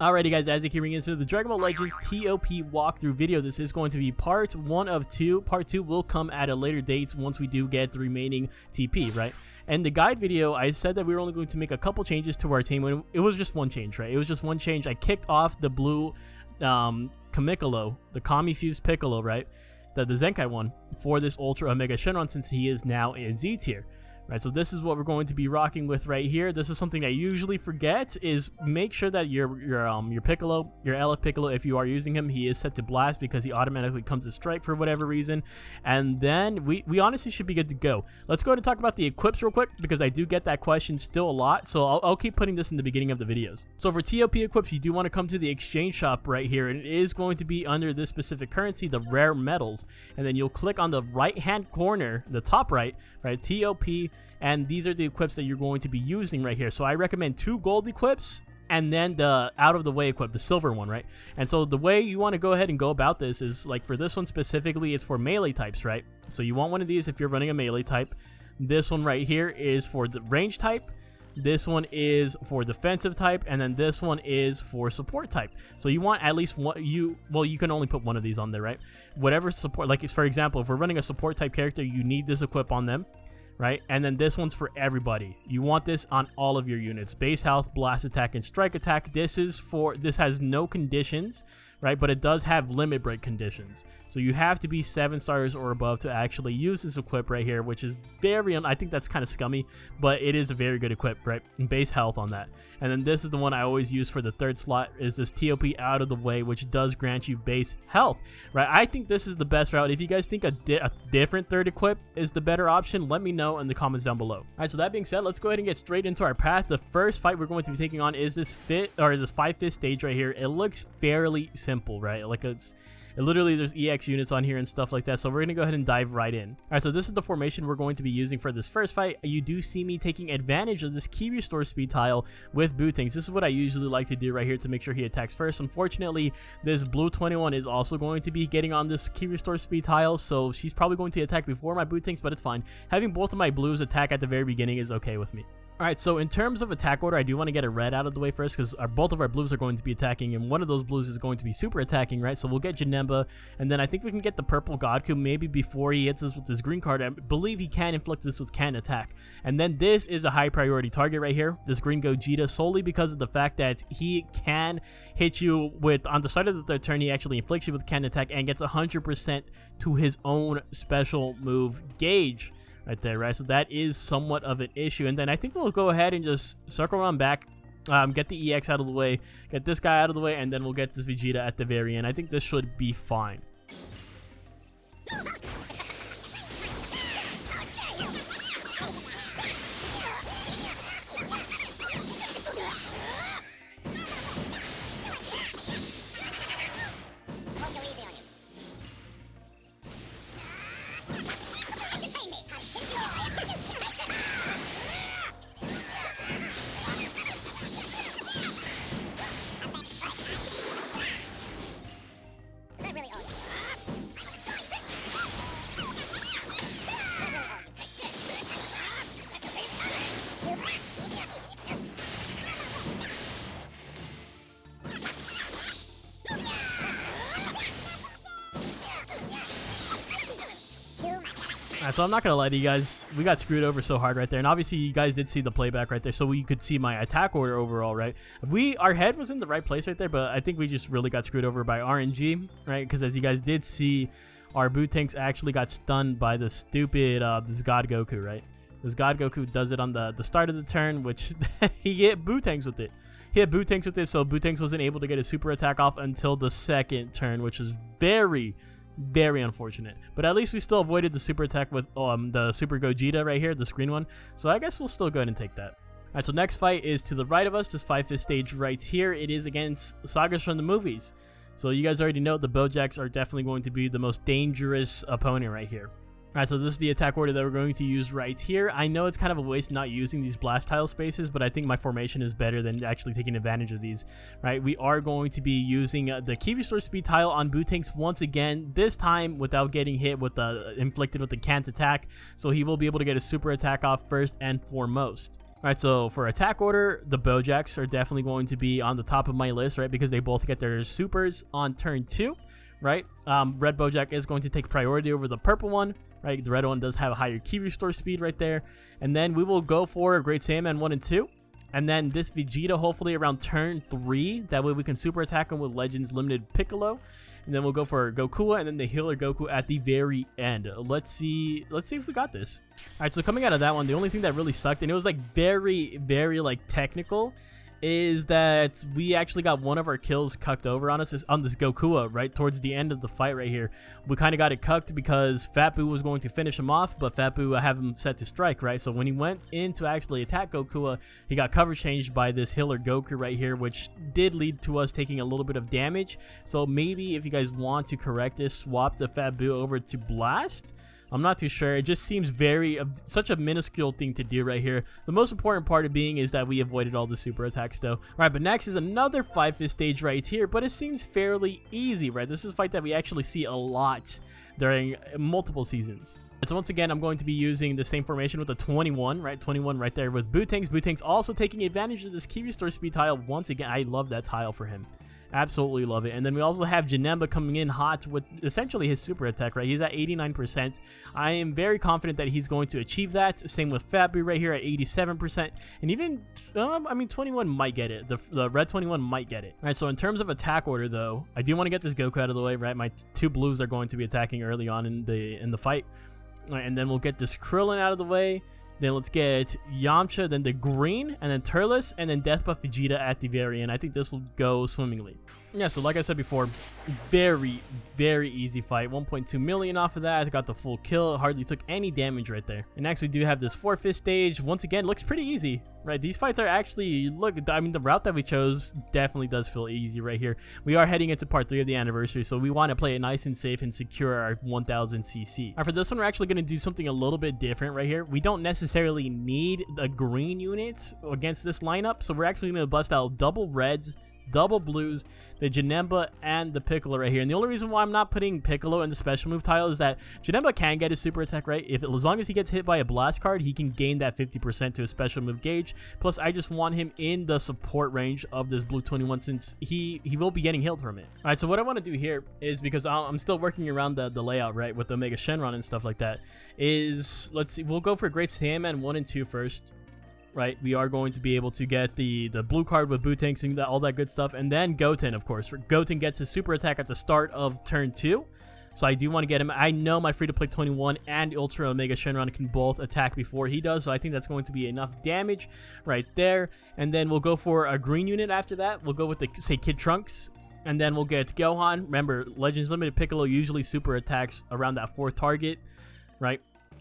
Alrighty guys, as you keep into the Dragon Ball Legends TOP walkthrough video, this is going to be part 1 of 2. Part 2 will come at a later date once we do get the remaining TP, right? And the guide video, I said that we were only going to make a couple changes to our team, and it was just one change, right? It was just one change. I kicked off the blue Kamikolo, the Kami Fused Piccolo, right? The Zenkai one, for this Ultra Omega Shenron, since he is now in Z tier. Right, so this is what we're going to be rocking with right here. This is something I usually forget, is make sure that your Piccolo, your LF Piccolo, if you are using him, he is set to blast because he automatically comes to strike for whatever reason. And then we honestly should be good to go. Let's go ahead and talk about the equips real quick, because I do get that question still a lot, so I'll keep putting this in the beginning of the videos. So for TOP equips, you do want to come to the exchange shop right here, and it is going to be under this specific currency, the rare metals, and then you'll click on the right hand corner, the top right, TOP, and these are the equips that you're going to be using right here. So I recommend 2 gold equips and then the out of the way equip, the silver one, right? And so the way you want to go ahead and go about this is, like for this one specifically, it's for melee types, right? So you want one of these if you're running a melee type. This one right here is for the range type. This one is for defensive type, and then this one is for support type. So you want at least one. You can only put one of these on there, right? Whatever support, like for example, if we're running a support type character, you need this equip on them. Right, and then this one's for everybody. You want this on all of your units: base health, blast attack, and strike attack. This has no conditions, right? But it does have limit break conditions. So you have to be 7 stars or above to actually use this equip right here, which is I think that's kind of scummy, but it is a very good equip, right? And base health on that. And then this is the one I always use for the 3rd slot, is this TOP out of the way, which does grant you base health, right? I think this is the best route. If you guys think a different 3rd equip is the better option, let me know in the comments down below. Alright, so that being said, let's go ahead and get straight into our path. The first fight we're going to be taking on is this 5-5 stage right here. It looks fairly simple, right? Like literally there's EX units on here and stuff like that, so we're going to go ahead and dive right in. Alright, so this is the formation we're going to be using for this first fight. You do see me taking advantage of this Ki Restore speed tile with Bootangs. This is what I usually like to do right here to make sure he attacks first. Unfortunately, this blue 21 is also going to be getting on this Ki Restore speed tile, so she's probably going to attack before my Bootangs, but it's fine. Having both of my blues attack at the very beginning is okay with me. Alright, so in terms of attack order, I do want to get a red out of the way first, because both of our blues are going to be attacking, and one of those blues is going to be super attacking, right? So we'll get Janemba, and then I think we can get the purple Godku maybe before he hits us with his green card. I believe he can inflict this with can attack. And then this is a high priority target right here, this green Gogeta, solely because of the fact that he can hit you with, on the start of the 3rd turn, he actually inflicts you with can attack and gets 100% to his own special move gauge. Right there, right? So that is somewhat of an issue. And then I think we'll go ahead and just circle around back, get the EX out of the way, get this guy out of the way, and then we'll get this Vegeta at the very end. I think this should be fine. So I'm not gonna lie to you guys, we got screwed over so hard right there, and obviously you guys did see the playback right there, so you could see my attack order overall, right? Our head was in the right place right there, but I think we just really got screwed over by RNG, right? Because as you guys did see, our Bootangs actually got stunned by the stupid this God Goku, right? This God Goku does it on the start of the turn, which he hit Bootangs with it. He hit Bootangs with it, so Bootangs wasn't able to get his super attack off until the 2nd turn, which is very unfortunate, but at least we still avoided the super attack with the Super Gogeta right here, this green one, so I guess we'll still go ahead and take that. Alright, so next fight is to the right of us, this 5-5 stage right here. It is against sagas from the movies, so you guys already know the Bojacks are definitely going to be the most dangerous opponent right here. Alright, so this is the attack order that we're going to use right here. I know it's kind of a waste not using these blast tile spaces, but I think my formation is better than actually taking advantage of these, right? We are going to be using the Ki Restore speed tile on Bootangs once again, this time without getting hit with the inflicted with the can't attack, so he will be able to get a super attack off first and foremost. Alright, so for attack order, the Bojacks are definitely going to be on the top of my list, right? Because they both get their supers on turn 2, right? Red Bojack is going to take priority over the purple one, right? The red one does have a higher key restore speed right there. And then we will go for Great Saiyaman 1 and 2. And then this Vegeta hopefully around turn 3. That way we can super attack him with Legends Limited Piccolo. And then we'll go for Gokua and then the healer Goku at the very end. Let's see if we got this. Alright, so coming out of that one, the only thing that really sucked, and it was like very, very like technical, is that we actually got one of our kills cucked over on us on this Gokua, right? Towards the end of the fight right here. We kind of got it cucked because Fat Boo was going to finish him off, but Fat Boo have him set to strike, right? So when he went in to actually attack Gokua, he got cover changed by this healer Goku right here, which did lead to us taking a little bit of damage. So maybe if you guys want to correct this, swap the Fat Boo over to Blast. I'm not too sure. It just seems such a minuscule thing to do right here. The most important part of being is that we avoided all the super attacks though. Alright, but next is another 5-5 stage right here, but it seems fairly easy, right? This is a fight that we actually see a lot during multiple seasons. So once again, I'm going to be using the same formation with the 21, right? 21 right there with Bootanks. Bootanks also taking advantage of this key restore speed tile once again. I love that tile for him. Absolutely love it. And then we also have Janemba coming in hot with essentially his super attack, right? He's at 89%. I am very confident that he's going to achieve that. Same with Fat Boo right here at 87%. And even, I mean, 21 might get it. The red 21 might get it. All right, so in terms of attack order, though, I do want to get this Goku out of the way, right? My two blues are going to be attacking early on in the fight. All right, and then we'll get this Krillin out of the way. Then let's get Yamcha, then the green, and then Turles, and then Death Buff Vegeta at the very end. I think this will go swimmingly. Yeah, so like I said before, very, very easy fight. 1.2 million off of that. I got the full kill. Hardly took any damage right there. And next we do have this 4-5 stage. Once again, looks pretty easy, right? These fights are actually, look, I mean, the route that we chose definitely does feel easy right here. We are heading into part 3 of the anniversary, so we want to play it nice and safe and secure our 1000 CC. All right, for this one, we're actually going to do something a little bit different right here. We don't necessarily need the green units against this lineup, so we're actually going to bust out double reds, double blues, the Janemba, and the Piccolo right here. And the only reason why I'm not putting Piccolo in the special move tile is that Janemba can get his super attack, right? As long as he gets hit by a blast card, he can gain that 50% to a special move gauge. Plus, I just want him in the support range of this blue 21 since he will be getting healed from it. All right, so what I want to do here is, because I'm still working around the layout, right, with the Omega Shenron and stuff like that, is, let's see, we'll go for Great Saiyaman 1 and 2 first. Right, we are going to be able to get the blue card with Bootanks and all that good stuff, and then Goten, of course. Goten gets his super attack at the start of turn 2, so I do want to get him. I know my free-to-play 21 and Ultra Omega Shenron can both attack before he does, so I think that's going to be enough damage right there. And then we'll go for a green unit after that. We'll go with the, say, Kid Trunks, and then we'll get Gohan. Remember, Legends Limited Piccolo usually super attacks around that 4th target, right?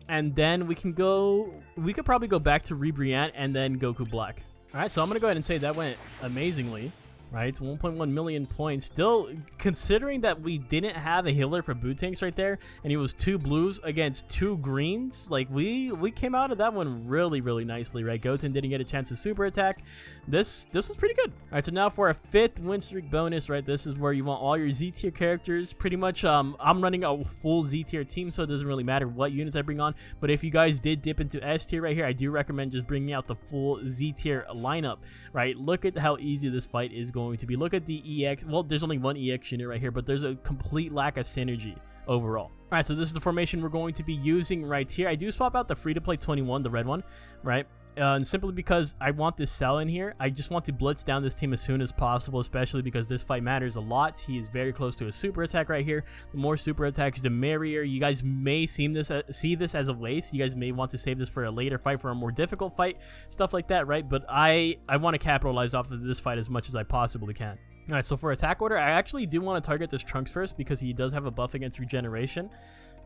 And then we could probably go back to Ribrianne and then Goku Black. Alright, so I'm going to go ahead and say that went amazingly, right? 1.1 million points. Still, considering that we didn't have a healer for Bootanks right there, and he was 2 blues against 2 greens, like, we came out of that one really, really nicely, right? Goten didn't get a chance to super attack. This was pretty good. Alright, so now for a 5th win streak bonus, right? This is where you want all your Z tier characters. Pretty much, I'm running a full Z tier team, so it doesn't really matter what units I bring on. But if you guys did dip into S tier right here, I do recommend just bringing out the full Z tier lineup, right? Look at how easy this fight is going to be. Look at the EX. Well, there's only one EX unit right here, but there's a complete lack of synergy overall. Alright, so this is the formation we're going to be using right here. I do swap out the free-to-play 21, the red one, right? And simply because I want this Cell in here. I just want to blitz down this team as soon as possible, especially because this fight matters a lot. He is very close to a super attack right here. The more super attacks, the merrier. You guys may see this as a waste. You guys may want to save this for a later fight, for a more difficult fight, stuff like that, right? But I want to capitalize off of this fight as much as I possibly can. Alright, so for attack order, I actually do want to target this Trunks first because he does have a buff against regeneration,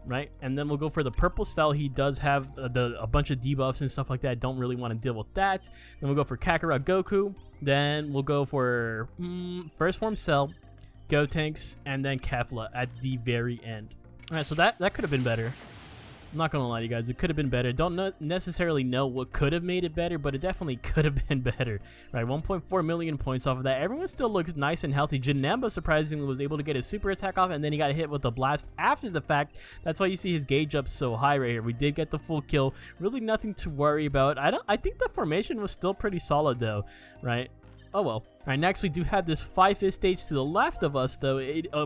right? And then we'll go for the purple Cell. He does have a bunch of debuffs and stuff like that. I don't really want to deal with that. Then we'll go for Kakarot Goku. Then we'll go for first form Cell, Gotenks, and then Kefla at the very end. Alright, so that could have been better. I'm not gonna lie to you guys, it could have been better. Don't necessarily know what could have made it better, but it definitely could have been better. Right, 1.4 million points off of that. Everyone still looks nice and healthy. Janemba surprisingly was able to get his super attack off, and then he got hit with a blast after the fact. That's why you see his gauge up so high right here. We did get the full kill. Really nothing to worry about. I think the formation was still pretty solid though, right? Oh well. Alright, next we do have this 5-5 stage to the left of us though.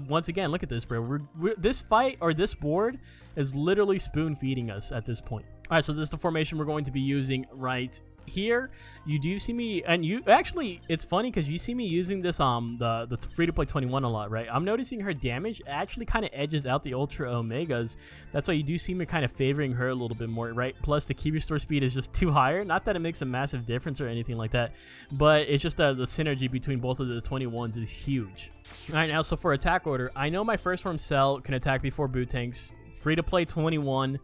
Once again, look at this, bro. This fight, or this board, is literally spoon feeding us at this point. Alright, so this is the formation we're going to be using right here. You do see me, and you actually, it's funny because you see me using this the free-to-play 21 a lot, right? I'm noticing her damage actually kind of edges out the Ultra Omegas. That's why you do see me kind of favoring her a little bit more, right? Plus the key restore speed is just too higher. Not that it makes a massive difference or anything like that, but it's just the synergy between both of the 21s is huge. Alright, now so for attack order, I know my first form Cell can attack before Boot Tanks. Free-to-play 21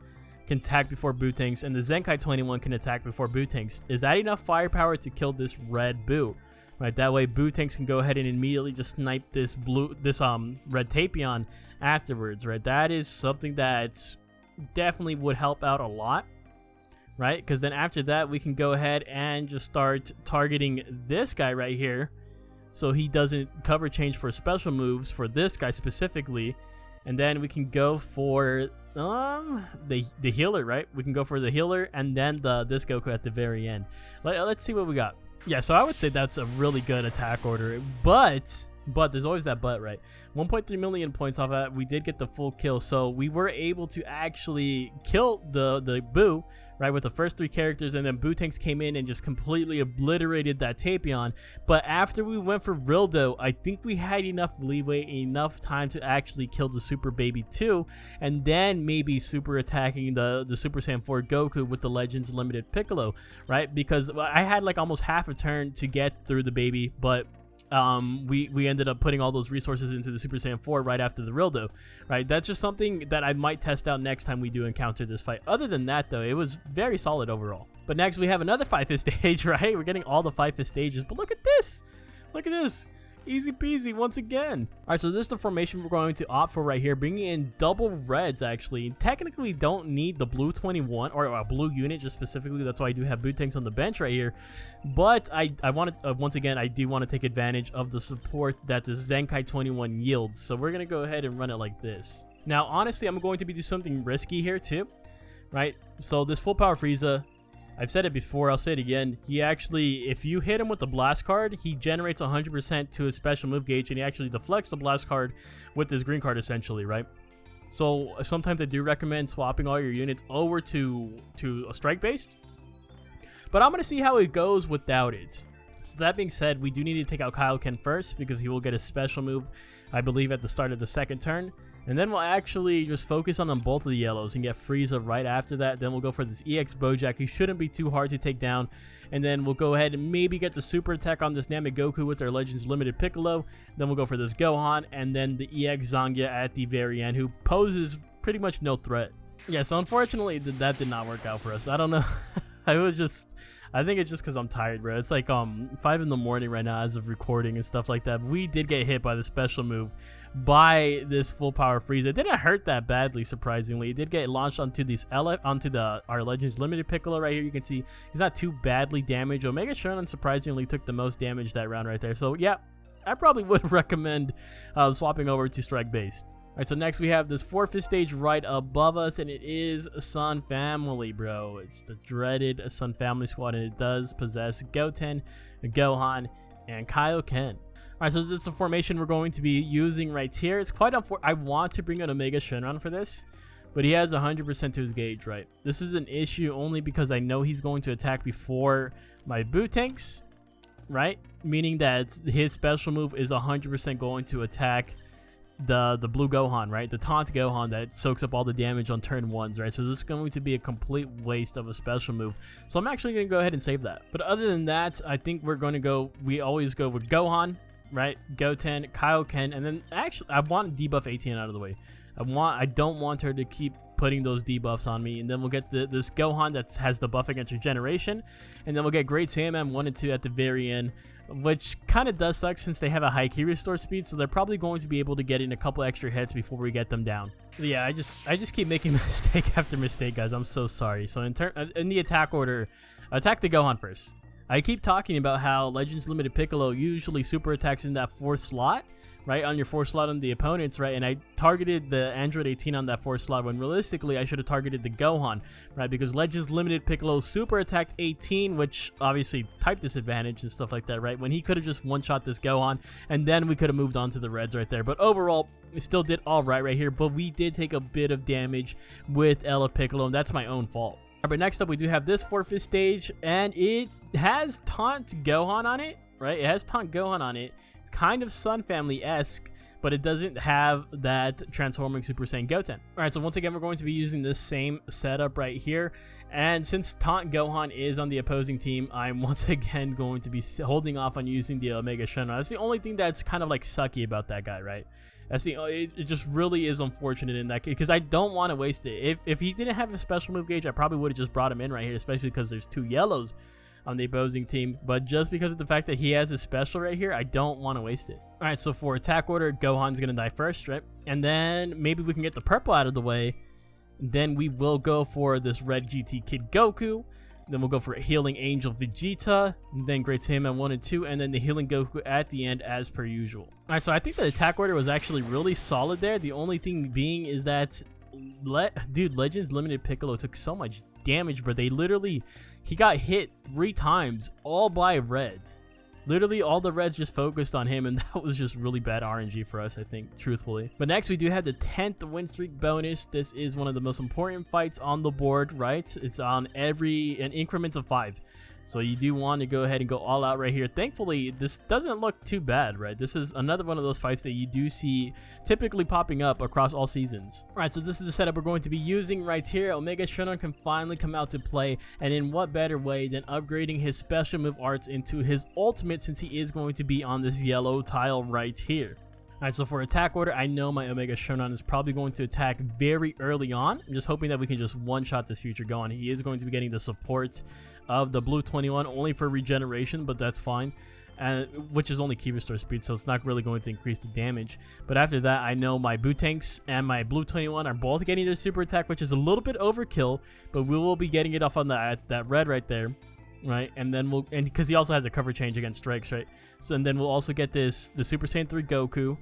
can attack before Boot Tanks, and the Zenkai 21 can attack before Boot Tanks. Is that enough firepower to kill this red Boo? Right, that way Boot Tanks can go ahead and immediately just snipe this red Tapion afterwards, right? That is something that definitely would help out a lot, right? Because then after that, we can go ahead and just start targeting this guy right here, so he doesn't cover change for special moves for this guy specifically, and then we can go for the healer, right? We can go for the healer and then this Goku at the very end. Let's see what we got. Yeah, so I would say that's a really good attack order, but there's always that but, right? 1.3 million points off that. We did get the full kill, so we were able to actually kill the Boo, right, with the first 3 characters, and then Boot Tanks came in and just completely obliterated that Tapion. But after we went for Rildo, I think we had enough leeway, enough time to actually kill the Super Baby 2, and then maybe super attacking the Super Saiyan 4 Goku with the Legends Limited Piccolo, right? Because I had like almost half a turn to get through the baby, but we ended up putting all those resources into the Super Saiyan 4 right after the Rildo, right? That's just something that I might test out next time we do encounter this fight. Other than that though, it was very solid overall. But next we have another 5-5 stage, right? We're getting all the 5-5 stages, but look at this! Look at this! Easy peasy once again. Alright, so this is the formation we're going to opt for right here, bringing in double reds actually. Technically don't need the blue 21 or a blue unit just specifically, that's why I do have Boot Tanks on the bench right here. But I want to, once again, I do want to take advantage of the support that the Zenkai 21 yields. So we're going to go ahead and run it like this. Now honestly, I'm going to be doing something risky here too, right? So this full power Frieza, I've said it before, I'll say it again. He actually, if you hit him with the blast card, he generates 100% to his special move gauge, and he actually deflects the blast card with his green card essentially, right? So sometimes I do recommend swapping all your units over to a strike based, but I'm going to see how it goes without it. So that being said, we do need to take out Kaioken first because he will get a special move, I believe, at the start of the second turn. And then we'll actually just focus on both of the yellows and get Frieza right after that. Then we'll go for this EX Bojack, who shouldn't be too hard to take down. And then we'll go ahead and maybe get the super attack on this Namek Goku with our Legends Limited Piccolo. Then we'll go for this Gohan, and then the EX Zangia at the very end, who poses pretty much no threat. Yeah, so unfortunately that did not work out for us. I don't know. I think it's just because I'm tired, bro. It's like 5 in the morning right now as of recording and stuff like that. We did get hit by the special move by this full power Frieza. It didn't hurt that badly, surprisingly. It did get launched onto our Legends Limited Piccolo right here. You can see he's not too badly damaged. Omega Shenron surprisingly took the most damage that round right there. So yeah, I probably would recommend swapping over to strike based. Alright, so next we have this 4-5 stage right above us, and it is Sun Family, bro. It's the dreaded Sun Family squad, and it does possess Goten, Gohan, and Kaioken. Alright, so this is the formation we're going to be using right here. It's quite unfortunate. I want to bring an Omega Shenron for this, but he has 100% to his gauge, right? This is an issue only because I know he's going to attack before my Boot Tanks, right? Meaning that his special move is 100% going to attack the blue Gohan, right? The taunt Gohan that soaks up all the damage on turn 1s, right? So this is going to be a complete waste of a special move. So I'm actually going to go ahead and save that. But other than that, I think we always go with Gohan, right? Goten, Kaioken, and then actually I want to debuff ATN out of the way. I don't want her to keep putting those debuffs on me, and then we'll get this Gohan that has the buff against regeneration, and then we'll get Great Saiyaman 1 and 2 at the very end which kind of does suck since they have a high key restore speed, so they're probably going to be able to get in a couple extra hits before we get them down. So yeah, I just keep making mistake after mistake, guys. I'm so sorry. So in the attack order, attack the Gohan first. I keep talking about how Legends Limited Piccolo usually super attacks in that 4th slot, right, on your 4th slot on the opponents, right, and I targeted the Android 18 on that 4th slot when realistically I should have targeted the Gohan, right, because Legends Limited Piccolo super attacked 18, which obviously type disadvantage and stuff like that, right, when he could have just one-shot this Gohan, and then we could have moved on to the Reds right there. But overall, we still did alright right here, but we did take a bit of damage with LF Piccolo, and that's my own fault. But next up, we do have this forfeit stage, and it has Taunt Gohan on it, right? It has Taunt Gohan on it. It's kind of Sun Family-esque, but it doesn't have that transforming Super Saiyan Goten. Alright, so once again, we're going to be using this same setup right here. And since Taunt Gohan is on the opposing team, I'm once again going to be holding off on using the Omega Shenron. That's the only thing that's kind of like sucky about that guy, right? That's it just really is unfortunate in that case, because I don't want to waste it. If he didn't have a special move gauge, I probably would have just brought him in right here, especially because there's 2 yellows on the opposing team. But just because of the fact that he has a special right here, I don't want to waste it. Alright, so for attack order, Gohan's going to die first, right? And then maybe we can get the purple out of the way. Then we will go for this red GT Kid Goku. Then we'll go for a Healing Angel Vegeta, then Great Saiyaman 1 and 2, and then the Healing Goku at the end as per usual. Alright, so I think the attack order was actually really solid there. The only thing being is that, dude, Legends Limited Piccolo took so much damage, but he got hit 3 times, all by Reds. Literally, all the Reds just focused on him, and that was just really bad RNG for us, I think, truthfully. But next, we do have the 10th win streak bonus. This is one of the most important fights on the board, right? It's on in increments of 5. So you do want to go ahead and go all out right here. Thankfully, this doesn't look too bad, right? This is another one of those fights that you do see typically popping up across all seasons. Alright, so this is the setup we're going to be using right here. Omega Shenron can finally come out to play, and in what better way than upgrading his special move arts into his ultimate, since he is going to be on this yellow tile right here. Alright, so for attack order, I know my Omega Shenron is probably going to attack very early on. I'm just hoping that we can just one-shot this future Gohan. He is going to be getting the support of the Blue 21 only for regeneration, but that's fine. Which is only key restore speed, so it's not really going to increase the damage. But after that, I know my Bootanks and my Blue 21 are both getting their super attack, which is a little bit overkill, but we will be getting it off on that red right there. Right, and then because he also has a cover change against strikes, right? So and then we'll also get the Super Saiyan 3 Goku,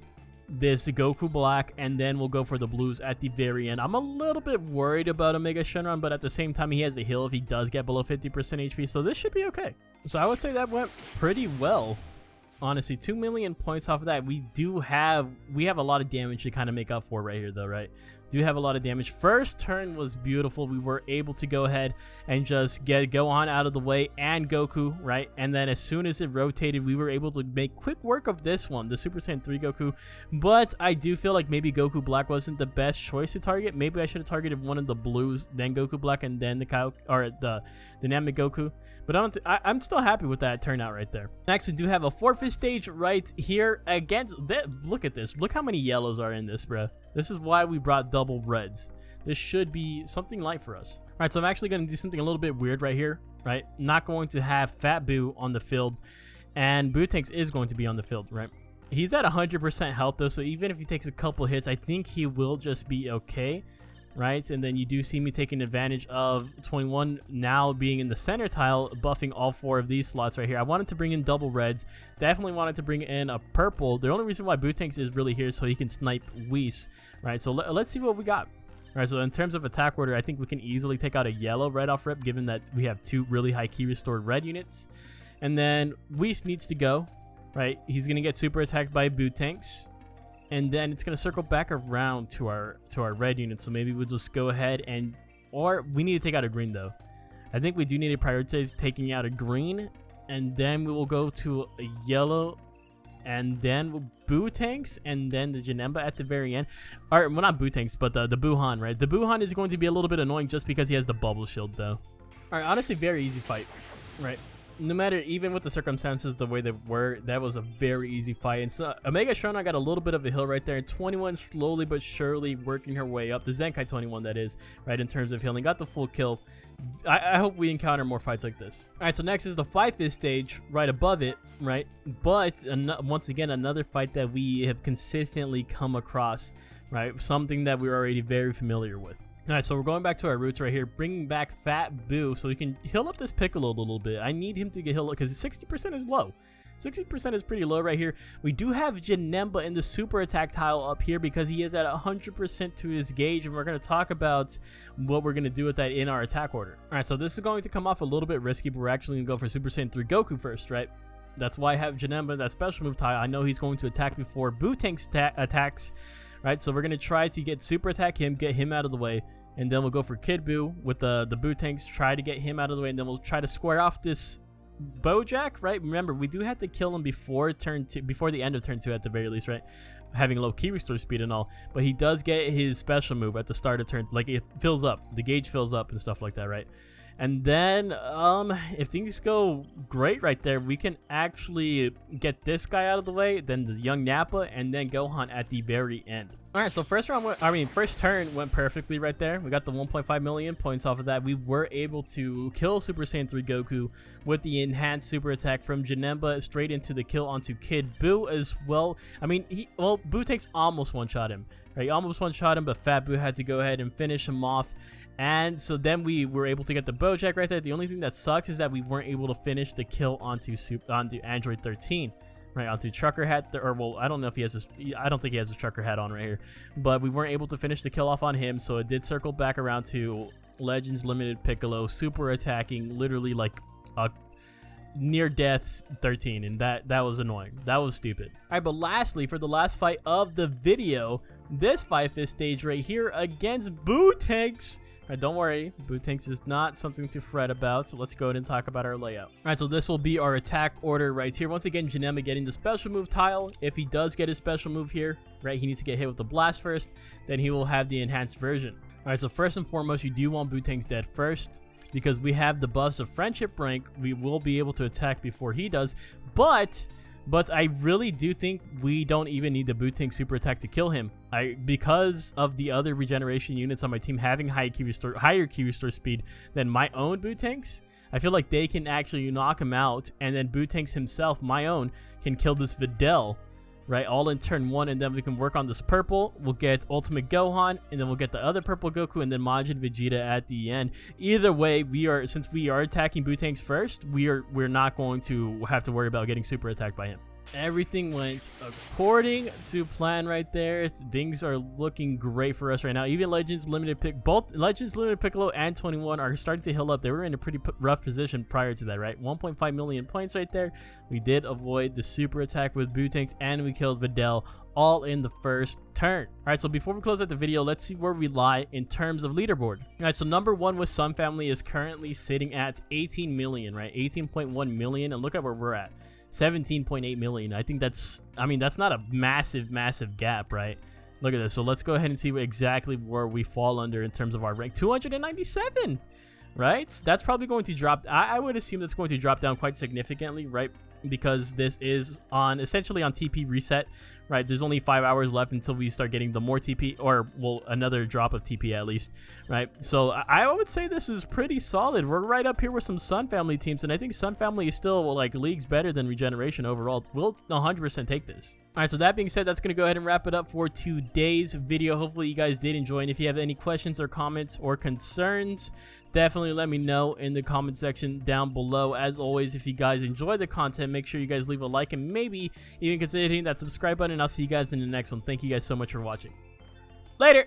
this Goku Black, and then we'll go for the blues at the very end. I'm a little bit worried about Omega Shenron, but at the same time, he has a heal if he does get below 50% HP, so this should be okay. So I would say that went pretty well. Honestly, 2 million points off of that. We have a lot of damage to kind of make up for right here, though, right? Do have a lot of damage. First turn was beautiful. We were able to go ahead and just get Gohan out of the way and Goku, right? And then as soon as it rotated, we were able to make quick work of this one, the Super Saiyan 3 Goku. But I do feel like maybe Goku Black wasn't the best choice to target. Maybe I should have targeted one of the blues, then Goku Black, and then the Namek Goku. But I'm still happy with that turnout right there. Next, we do have a forfeit stage right here against. Look at this. Look how many yellows are in this, bro. This is why we brought double reds. This should be something light for us. All right, so I'm actually going to do something a little bit weird right here, right? Not going to have Fat Boo on the field, and Bootanks is going to be on the field, right? He's at 100% health though, so even if he takes a couple hits, I think he will just be okay. Right, and then you do see me taking advantage of 21 now being in the center tile, buffing all 4 of these slots right here. I wanted to bring in double reds, definitely wanted to bring in a purple. The only reason why Bootanks is really here is so he can snipe Whis, right? So let's see what we got. All right, so in terms of attack order, I think we can easily take out a yellow right off rip, given that we have 2 really high key restored red units. And then Whis needs to go, right? He's gonna get super attacked by Bootanks. And then it's going to circle back around to our red unit. So maybe we'll just go ahead or we need to take out a green though. I think we do need to prioritize taking out a green. And then we will go to a yellow. And then Bootanks. And then the Janemba at the very end. Or, well, not Bootanks, but the Buhan, right? The Buhan is going to be a little bit annoying just because he has the bubble shield though. Alright, honestly, very easy fight, right? no matter, even with the circumstances the way they were, that was a very easy fight. And so Omega Shrona got a little bit of a hill right there, and 21 slowly but surely working her way up. The Zenkai 21, that is, right, in terms of healing. Got the full kill. I hope we encounter more fights like this. Alright, so next is the 5th stage, right above it, right? But once again, another fight that we have consistently come across, right? Something that we're already very familiar with. Alright, so we're going back to our roots right here, bringing back Fat Boo so we can heal up this Piccolo a little bit. I need him to get healed because 60% is low. 60% is pretty low right here. We do have Janemba in the super attack tile up here because he is at 100% to his gauge, and we're going to talk about what we're going to do with that in our attack order. Alright, so this is going to come off a little bit risky, but we're actually going to go for Super Saiyan 3 Goku first, right? That's why I have Janemba, that special move tile. I know he's going to attack before Boo-Tank's attacks. Right, so we're going to try to get super attack him, get him out of the way, and then we'll go for Kid Buu with the Boo-Tanks, try to get him out of the way, and then we'll try to square off this Bojack, right? Remember, we do have to kill him before the end of turn 2 at the very least, right? Having low key restore speed and all, but he does get his special move at the start of turn, like it fills up, the gauge fills up and stuff like that, right? And then, if things go great right there, we can actually get this guy out of the way, then the young Nappa, and then Gohan at the very end. Alright, so first turn went perfectly right there. We got the 1.5 million points off of that. We were able to kill Super Saiyan 3 Goku with the enhanced super attack from Janemba straight into the kill onto Kid Buu as well. I mean, Boo-Tank's almost one-shot him. Right, he almost one-shot him, but Fat Buu had to go ahead and finish him off. And so then we were able to get the Bojack right there. The only thing that sucks is that we weren't able to finish the kill onto Android 13. Right, onto Trucker Hat, or well, I don't know if he has this, I don't think he has a Trucker Hat on right here, but we weren't able to finish the kill off on him, so it did circle back around to Legends Limited Piccolo super attacking literally like a near death's 13, and that was annoying. That was stupid. Alright, but lastly, for the last fight of the video, this 5th stage right here against Boo-Tanks. Alright, don't worry, Boo-Tanks is not something to fret about, so let's go ahead and talk about our layout. Alright, so this will be our attack order right here. Once again, Janemba getting the special move tile. If he does get his special move here, right, he needs to get hit with the blast first, then he will have the enhanced version. Alright, so first and foremost, you do want Boo-Tanks dead first, because we have the buffs of friendship rank. We will be able to attack before he does, but I really do think we don't even need the Boo-Tank super attack to kill him. Because of the other regeneration units on my team having higher key restore speed than my own Boo-Tanks, I feel like they can actually knock him out, and then Boo-Tanks himself, my own, can kill this Videl, right, all in turn 1, and then we can work on this purple. We'll get Ultimate Gohan, and then we'll get the other purple Goku, and then Majin Vegeta at the end. Either way, since we are attacking Boo-Tanks first, we're not going to have to worry about getting super attacked by him. Everything went according to plan right there. Things are looking great for us right now. Even both Legends Limited Piccolo and 21 are starting to heal up. They were in a pretty rough position prior to that, right? 1.5 million points right there. We did avoid the super attack with Boo-Tanks, and we killed Videl all in the first turn. Alright, so before we close out the video, let's see where we lie in terms of leaderboard. Alright, so number 1 with Sun Family is currently sitting at 18 million, right? 18.1 million, and look at where we're at. 17.8 million. I think that's not a massive gap, right? Look at this. So let's go ahead and see exactly where we fall under in terms of our rank. 297, right? That's probably going to drop. I would assume that's going to drop down quite significantly, right? Because this is essentially on TP reset, right? There's only 5 hours left until we start getting the more TP, or well, another drop of TP at least, right? So I would say this is pretty solid. We're right up here with some Sun Family teams, and I think Sun Family is still like leagues better than Regeneration overall. We'll 100% take this. Alright, so that being said, that's going to go ahead and wrap it up for today's video. Hopefully you guys did enjoy, and if you have any questions or comments or concerns, definitely let me know in the comment section down below. As always, if you guys enjoy the content, make sure you guys leave a like and maybe even consider hitting that subscribe button. I'll see you guys in the next one. Thank you guys so much for watching. Later!